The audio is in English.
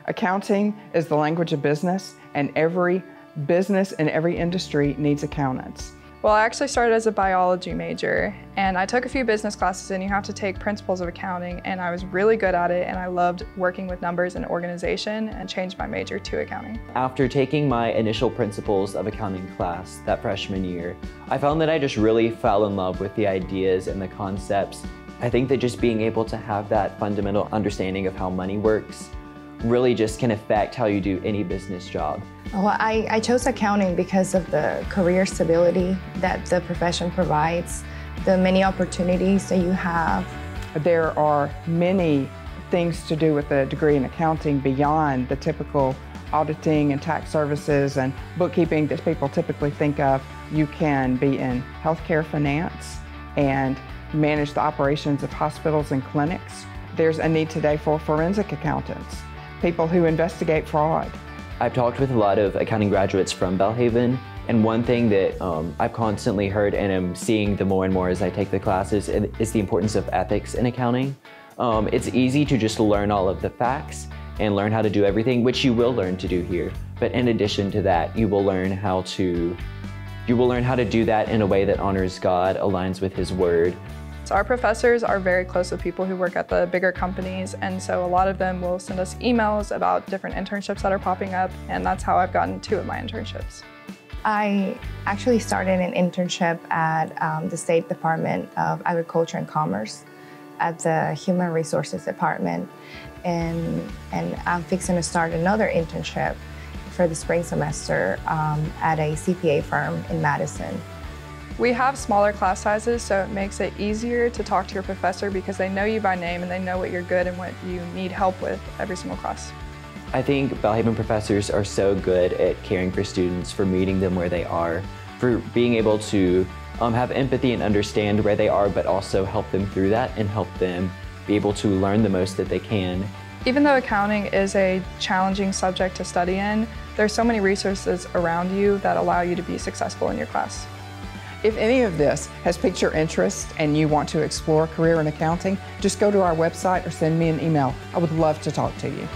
Accounting is the language of business, and every business in every industry needs accountants. Well, I actually started as a biology major, and I took a few business classes, and you have to take principles of accounting, and I was really good at it, and I loved working with numbers and organization, and changed my major to accounting. After taking my initial principles of accounting class that freshman year, I found that I just really fell in love with the ideas and the concepts. I think that just being able to have that fundamental understanding of how money works really just can affect how you do any business job. Well, I chose accounting because of the career stability that the profession provides, the many opportunities that you have. There are many things to do with a degree in accounting beyond the typical auditing and tax services and bookkeeping that people typically think of. You can be in healthcare finance and manage the operations of hospitals and clinics. There's a need today for forensic accountants, people who investigate fraud. I've talked with a lot of accounting graduates from Belhaven, and one thing that I've constantly heard and am seeing the more and more as I take the classes is the importance of ethics in accounting. It's easy to just learn all of the facts and learn how to do everything, which you will learn to do here. But in addition to that, you will learn how to do that in a way that honors God, aligns with His Word. So our professors are very close with people who work at the bigger companies, and so a lot of them will send us emails about different internships that are popping up, and that's how I've gotten 2 of my internships. I actually started an internship at the State Department of Agriculture and Commerce at the Human Resources Department, and I'm fixing to start another internship for the spring semester at a CPA firm in Madison. We have smaller class sizes, so it makes it easier to talk to your professor because they know you by name and they know what you're good and what you need help with every single class. I think Belhaven professors are so good at caring for students, for meeting them where they are, for being able to have empathy and understand where they are, but also help them through that and help them be able to learn the most that they can. Even though accounting is a challenging subject to study in, there's so many resources around you that allow you to be successful in your class. If any of this has piqued your interest and you want to explore a career in accounting, just go to our website or send me an email. I would love to talk to you.